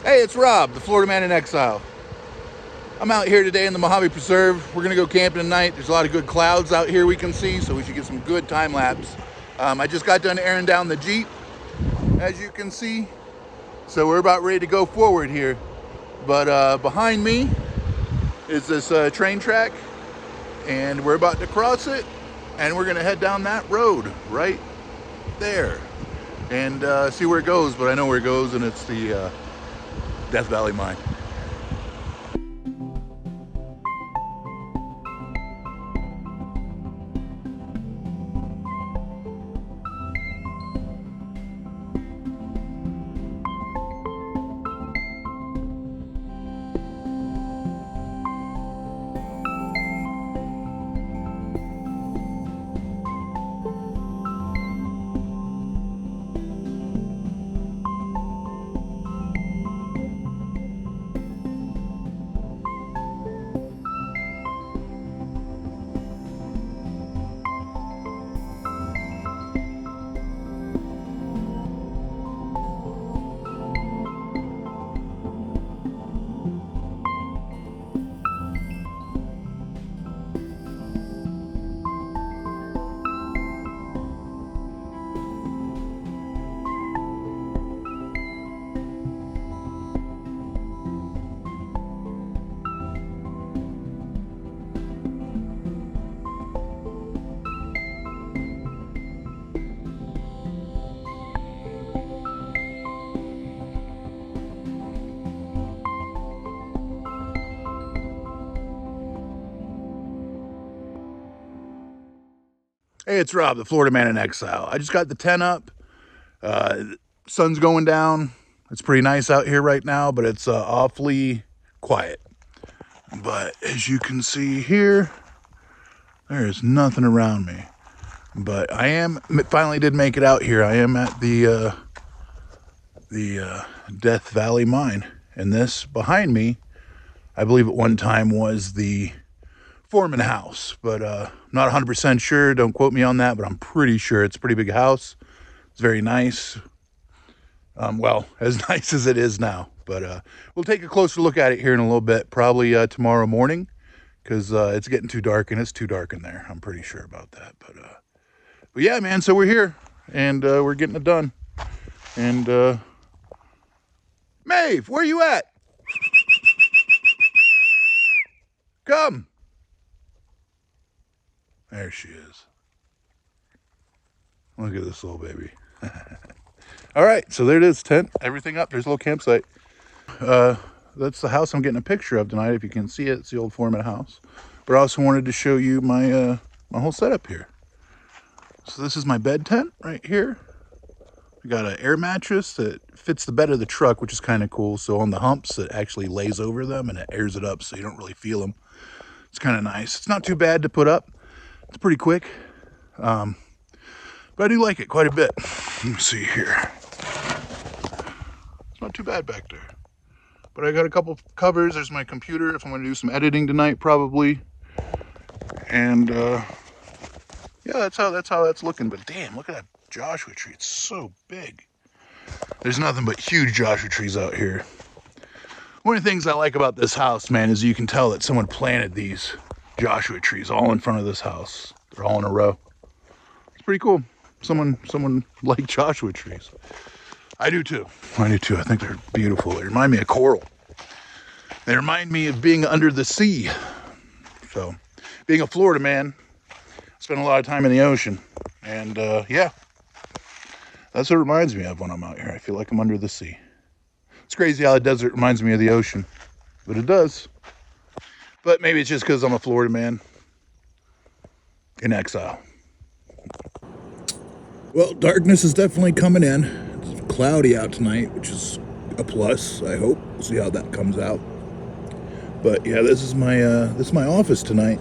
Hey, it's Rob, the Florida man in exile. I'm out here today in the Mojave Preserve. We're gonna go camping tonight. There's a lot of good clouds out here we can see, so we should get some good time lapse. I just got done airing down the Jeep, as you can see. So we're about ready to go forward here. But behind me is this train track, and we're about to cross it, and we're gonna head down that road right there and see where it goes. But I know where it goes, and it's the Death Valley Mine. Hey, it's Rob, the Florida man in exile. I just got the tent up. Sun's going down. It's pretty nice out here right now, but it's awfully quiet. But as you can see here, there is nothing around me. But I finally did make it out here. I am at the Death Valley Mine. And this behind me, I believe at one time was the Foreman house, but not 100% sure. Don't quote me on that, but I'm pretty sure it's a pretty big house. It's very nice. Well, as nice as it is now. But we'll take a closer look at it here in a little bit, probably tomorrow morning, because it's getting too dark, and it's too dark in there. I'm pretty sure about that. But yeah, man. So we're here, and we're getting it done. And Maeve, where you at? Come. There she is. Look at this little baby. All right, so there it is, tent, everything up. There's a little campsite. That's the house I'm getting a picture of tonight. If you can see it, it's the old Foreman house. But I also wanted to show you my my whole setup here. So this is my bed tent right here. I got an air mattress that fits the bed of the truck, which is kind of cool. So on the humps, it actually lays over them and it airs it up so you don't really feel them. It's kind of nice. It's not too bad to put up. It's pretty quick, but I do like it quite a bit. Let me see here. It's not too bad back there. But I got a couple covers. There's my computer if I'm going to do some editing tonight, probably. And yeah, that's how that's looking. But damn, look at that Joshua tree. It's so big. There's nothing but huge Joshua trees out here. One of the things I like about this house, man, is you can tell that someone planted these Joshua trees all in front of this house. They're all in a row. It's pretty cool. Someone liked Joshua trees. I do too. I think they're beautiful. They remind me of coral. They remind me of being under the sea. So, being a Florida man, I spend a lot of time in the ocean. And yeah, that's what it reminds me of when I'm out here. I feel like I'm under the sea. It's crazy how the desert reminds me of the ocean, but it does. But maybe it's just because I'm a Florida man in exile. Well, darkness is definitely coming in. It's cloudy out tonight, which is a plus, I hope. We'll see how that comes out. But yeah, this is my office tonight.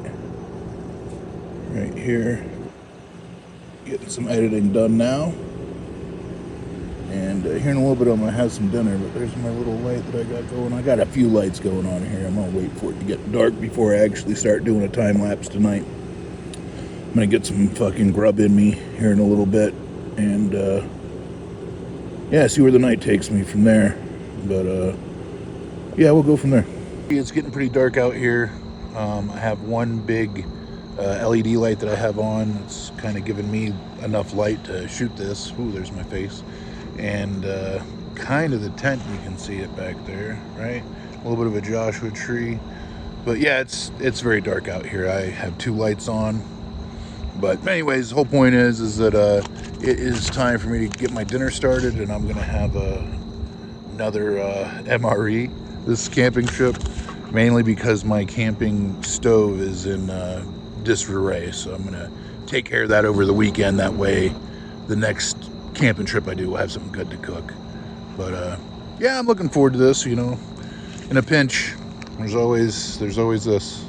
Right here. Getting some editing done now. And here in a little bit I'm going to have some dinner, but there's my little light that I got going. I got a few lights going on here. I'm going to wait for it to get dark before I actually start doing a time lapse tonight. I'm going to get some fucking grub in me here in a little bit. And yeah, see where the night takes me from there. But yeah, we'll go from there. It's getting pretty dark out here. I have one big LED light that I have on. It's kind of giving me enough light to shoot this. Ooh, there's my face. And kind of the tent, you can see it back there, right? A little bit of a Joshua tree. But yeah, it's very dark out here. I have 2 lights on. But anyways, the whole point is that it is time for me to get my dinner started, and I'm gonna have another MRE this camping trip, mainly because my camping stove is in disarray. So I'm gonna take care of that over the weekend. That way, the next camping trip I do will have something good to cook. But yeah, I'm looking forward to this. You know, in a pinch, there's always this.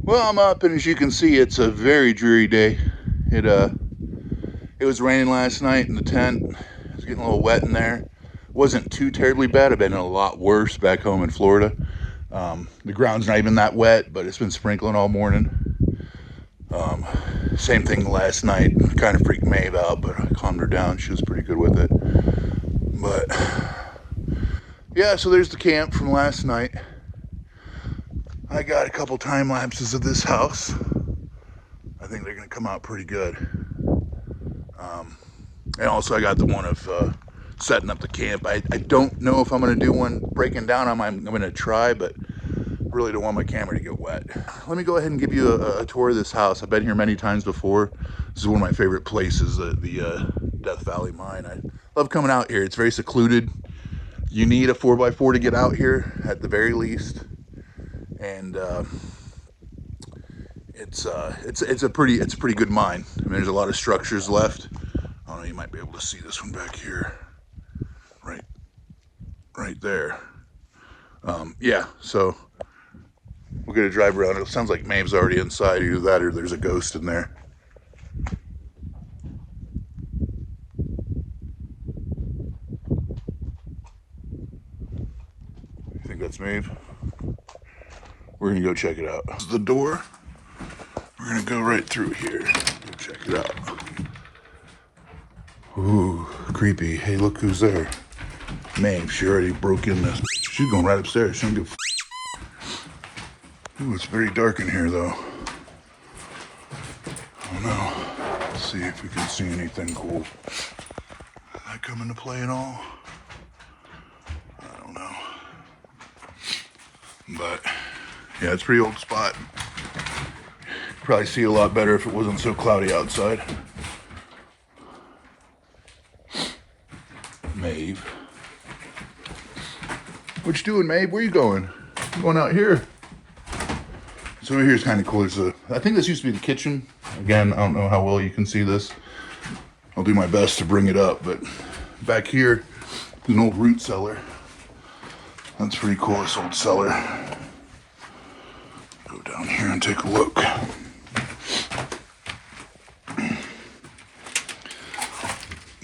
Well, I'm up, and as you can see, it's a very dreary day. It was raining last night in the tent. It was getting a little wet in there. It wasn't too terribly bad. I've been a lot worse back home in Florida. The ground's not even that wet, but it's been sprinkling all morning. Same thing last night. Kind of freaked Maeve out, but I calmed her down. She was pretty good with it. But yeah, so there's the camp from last night. I got a couple time lapses of this house. I think they're gonna come out pretty good. And also I got the one of setting up the camp. I don't know if I'm gonna do one breaking down. I'm gonna try, but really don't want my camera to get wet. Let me go ahead and give you a tour of this house. I've been here many times before. This is one of my favorite places, the Death Valley Mine. I love coming out here. It's very secluded. You need a 4x4 to get out here at the very least. And it's a pretty good mine. I mean, there's a lot of structures left. I don't know, you might be able to see this one back here, right there. Yeah, so we're gonna drive around. It sounds like Maeve's already inside. Either that or there's a ghost in there. You think that's Maeve? We're gonna go check it out. This is the door. We're gonna go right through here. Go check it out. Ooh, creepy. Hey, look who's there. Maeve, she already broke in this. She's going right upstairs. She don't give a Ooh, it's very dark in here though. I don't know. Let's see if we can see anything cool. Does that come into play at all? I don't know. But yeah, it's a pretty old spot. Probably see a lot better if it wasn't so cloudy outside. Maeve. What you doing, Maeve? Where you going? I'm going out here. So over here is kind of cool. I think this used to be the kitchen. Again, I don't know how well you can see this. I'll do my best to bring it up, but back here is an old root cellar. That's pretty cool, this old cellar. Go down here and take a look.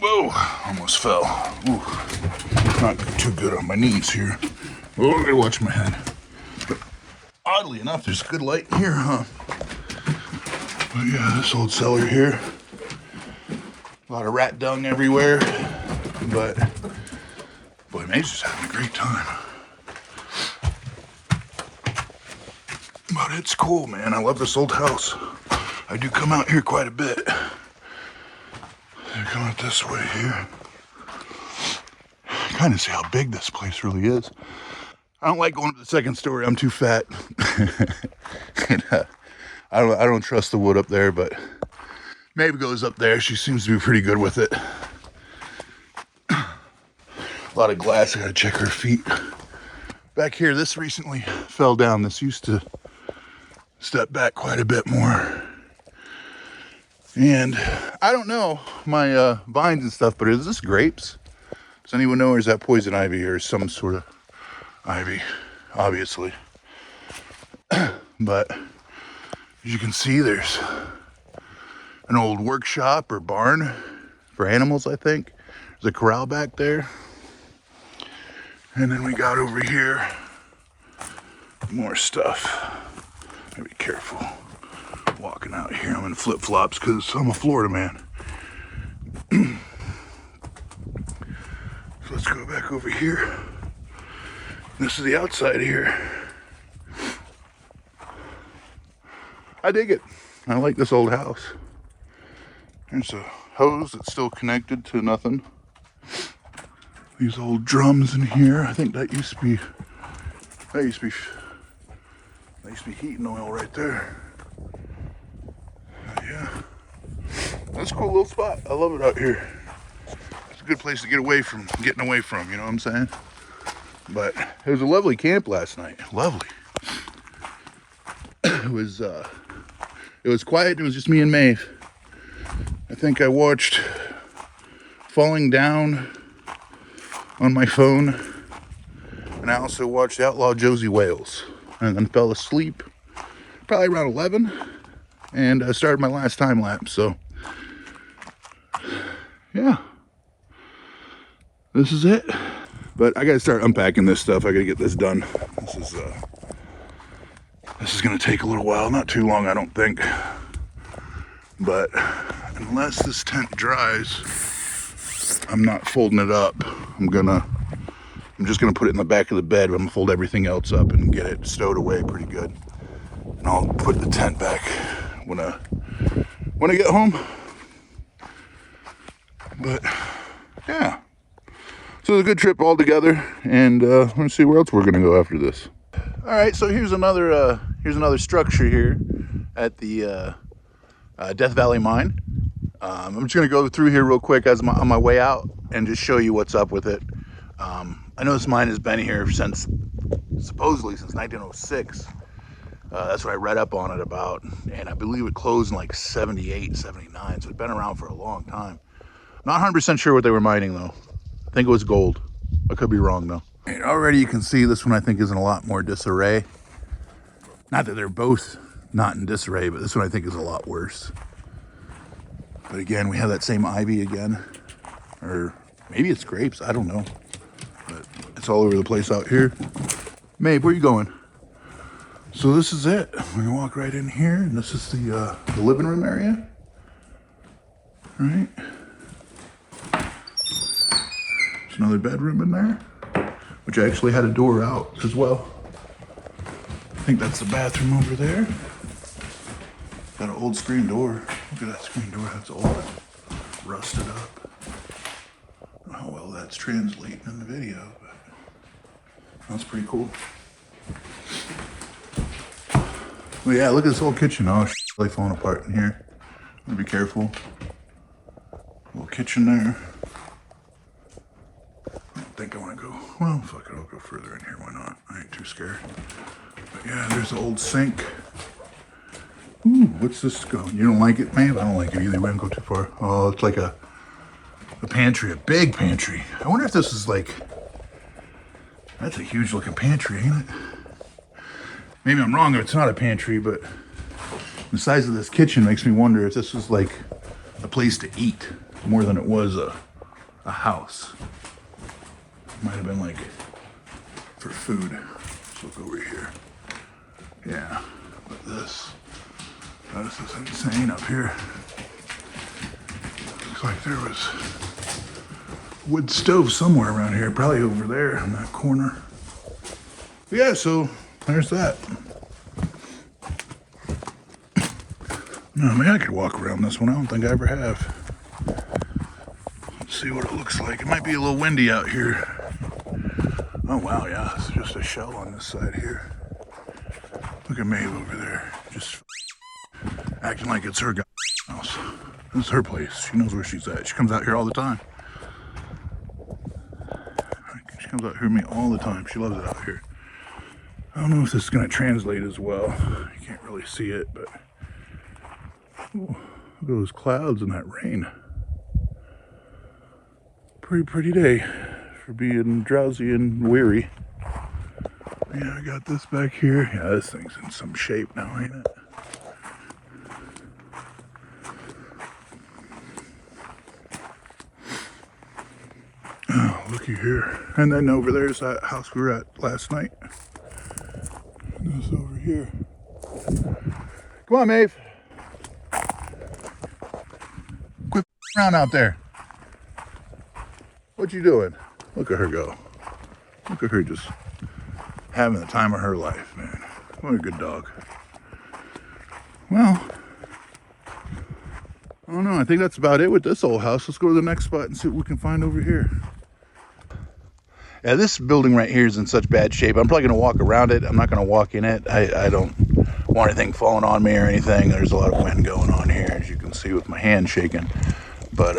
Whoa, almost fell. Ooh, not too good on my knees here. Oh, I gotta watch my head. But oddly enough, there's good light in here, huh? But yeah, this old cellar here. A lot of rat dung everywhere. But boy, Maeve's just having a great time. But it's cool, man. I love this old house. I do come out here quite a bit. I come out this way here. Kind of see how big this place really is. I don't like going to the second story. I'm too fat. And, I don't trust the wood up there, but Maeve goes up there. She seems to be pretty good with it. A lot of glass. I gotta check her feet. Back here, this recently fell down. This used to step back quite a bit more. And I don't know my vines and stuff, but is this grapes? Does anyone know, or is that poison ivy or some sort of ivy? Obviously. But as you can see, there's an old workshop or barn for animals, I think. There's a corral back there. And then we got over here more stuff. Gotta be careful walking out here. I'm in flip-flops because I'm a Florida man. So let's go back over here. This is the outside here. I dig it. I like this old house. There's a hose that's still connected to nothing. These old drums in here. I think that used to be heating oil right there. Yeah. That's a cool little spot. I love it out here. It's a good place to getting away from, you know what I'm saying? But it was a lovely camp last night. Lovely. It was quiet. It was just me and Maeve. I think I watched Falling Down on my phone, and I also watched Outlaw Josie Wales, and then fell asleep probably around 11, and I started my last time lapse. So yeah, this is it. But I gotta start unpacking this stuff. I gotta get this done. This is gonna take a little while, not too long, I don't think. But unless this tent dries, I'm not folding it up. I'm just gonna put it in the back of the bed. I'm gonna fold everything else up and get it stowed away pretty good. And I'll put the tent back when I get home. But yeah, so it was a good trip all together, and let's see where else we're gonna go after this. All right, so here's another structure here at the Death Valley Mine. I'm just gonna go through here real quick on my way out and just show you what's up with it. I know this mine has been here supposedly since 1906. That's what I read up on it about, and I believe it closed in like 78, 79, so it's been around for a long time. Not 100% sure what they were mining though. I think it was gold. I could be wrong though. And already you can see this one I think is in a lot more disarray. Not that they're both not in disarray, but this one I think is a lot worse. But again, we have that same ivy again. Or maybe it's grapes, I don't know. But it's all over the place out here. Maeve, where you going? So this is it. We're gonna walk right in here, and this is the living room area. All right. There's another bedroom in there, which actually had a door out as well. I think that's the bathroom over there. Got an old screen door. Look at that screen door, that's old, rusted up. I don't know how well that's translating in the video, but that's pretty cool. Well, yeah, look at this old kitchen. Oh, shit's like falling apart in here. Gotta be careful. Little kitchen there. I don't think I want to go. Well, fuck it, I'll go further in here. Why not? I ain't too scared. But yeah, there's the old sink. Ooh, what's this going? You don't like it, man? I don't like it either. We don't go too far. Oh, it's like a pantry, a big pantry. I wonder if this is like, that's a huge looking pantry, ain't it? Maybe I'm wrong if it's not a pantry, but the size of this kitchen makes me wonder if this was like a place to eat more than it was a house. Might have been like for food. Let's look over here. Yeah, but this is insane up here. Looks like there was a wood stove somewhere around here, probably over there in that corner. But yeah, so there's that. No, maybe I could walk around this one. I don't think I ever have. Let's see what it looks like. It might be a little windy out here. Oh wow, yeah, it's just a shell on this side here. Look at Maeve over there, just acting like it's her house. This is her place. She knows where she's at. She comes out here all the time. She comes out here with me all the time. She loves it out here. I don't know if this is going to translate as well. You can't really see it, but ooh, look at those clouds and that rain. Pretty day for being drowsy and weary. Yeah, I got this back here. Yeah, this thing's in some shape now, ain't it? Oh, looky here. And then over there's that house we were at last night. This over here. Come on, Maeve. Quit around out there. What you doing? Look at her go. Look at her just having the time of her life, man. What a good dog. Well, I don't know. I think that's about it with this old house. Let's go to the next spot and see what we can find over here. Yeah, this building right here is in such bad shape. I'm probably going to walk around it. I'm not going to walk in it. I don't want anything falling on me or anything. There's a lot of wind going on here, as you can see with my hand shaking. But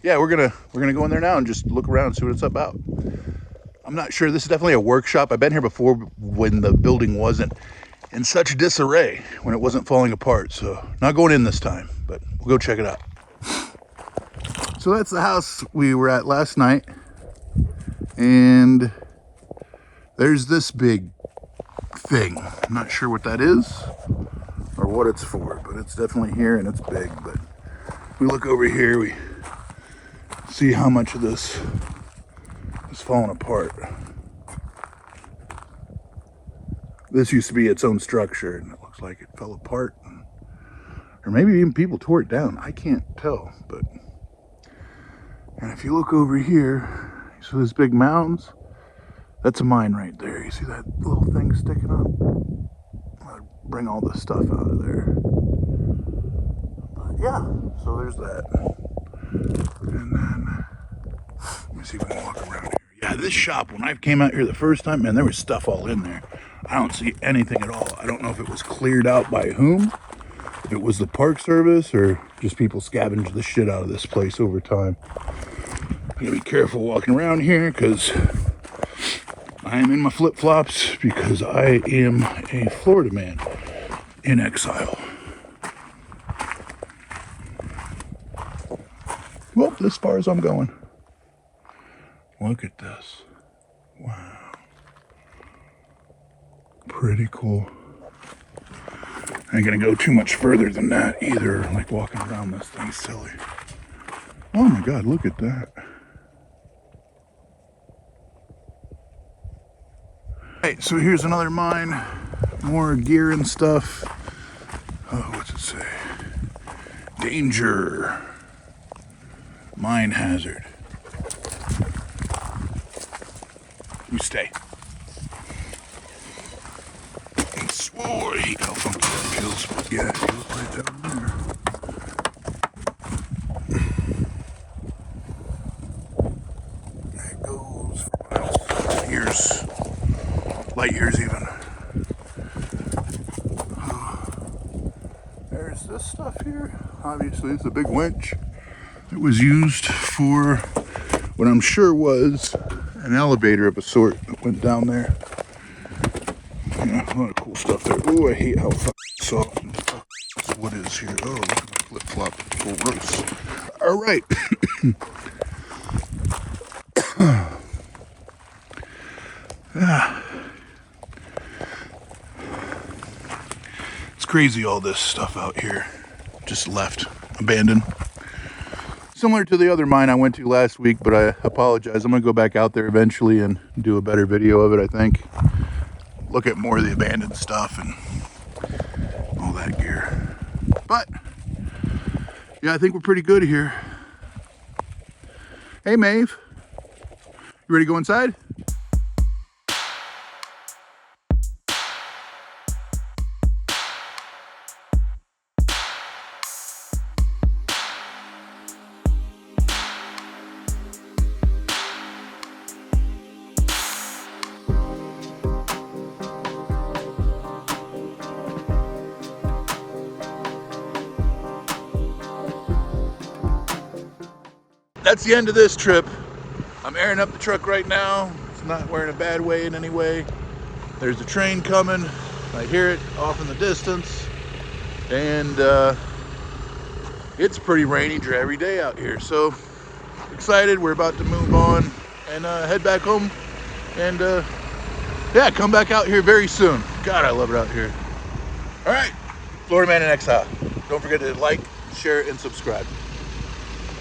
yeah, we're gonna go in there now and just look around and see what it's about. I'm not sure. This is definitely a workshop. I've been here before when the building wasn't in such disarray, when it wasn't falling apart. So not going in this time, but we'll go check it out. So that's the house we were at last night. And there's this big thing. I'm not sure what that is or what it's for, but it's definitely here and it's big. But we look over here, we see how much of this is falling apart. This used to be its own structure, and it looks like it fell apart. Or maybe even people tore it down. I can't tell, but... And if you look over here, so these big mounds, that's a mine right there. You see that little thing sticking up? I'll bring all this stuff out of there. But yeah, so there's that. And then, let me see if we can walk around here. Yeah, this shop, when I came out here the first time, man, there was stuff all in there. I don't see anything at all. I don't know if it was cleared out by whom, if it was the Park Service, or just people scavenged the shit out of this place over time. I gotta be careful walking around here because I am in my flip-flops because I am a Florida man in exile. Well, as far as I'm going. Look at this. Wow. Pretty cool. I ain't gonna go too much further than that either. Like walking around this thing's silly. Oh my God, look at that. Right, so here's another mine, more gear and stuff. Oh, what's it say? Danger. Mine hazard. You stay. Whoa, I hate how funky that feels, but yeah, it feels right down there. There it goes. Years. Light years even. There's this stuff here. Obviously it's a big winch. It was used for what I'm sure was an elevator of a sort that went down there. Yeah, a lot of cool stuff there. Oh, I hate how soft this wood is here. Oh, look at my flip-flop. Gross. All right. It's crazy, all this stuff out here just left, abandoned. Similar to the other mine I went to last week, but I apologize. I'm gonna go back out there eventually and do a better video of it, I think. Look at more of the abandoned stuff and all that gear. But yeah, I think we're pretty good here. Hey Maeve, you ready to go inside? That's the end of this trip. I'm airing up the truck right now. It's not wearing a bad way in any way. There's a train coming. I hear it off in the distance. And it's pretty rainy, dreary day out here. So excited. We're about to move on and head back home. And yeah, come back out here very soon. God, I love it out here. All right, Florida Man in Exile. Don't forget to like, share, and subscribe.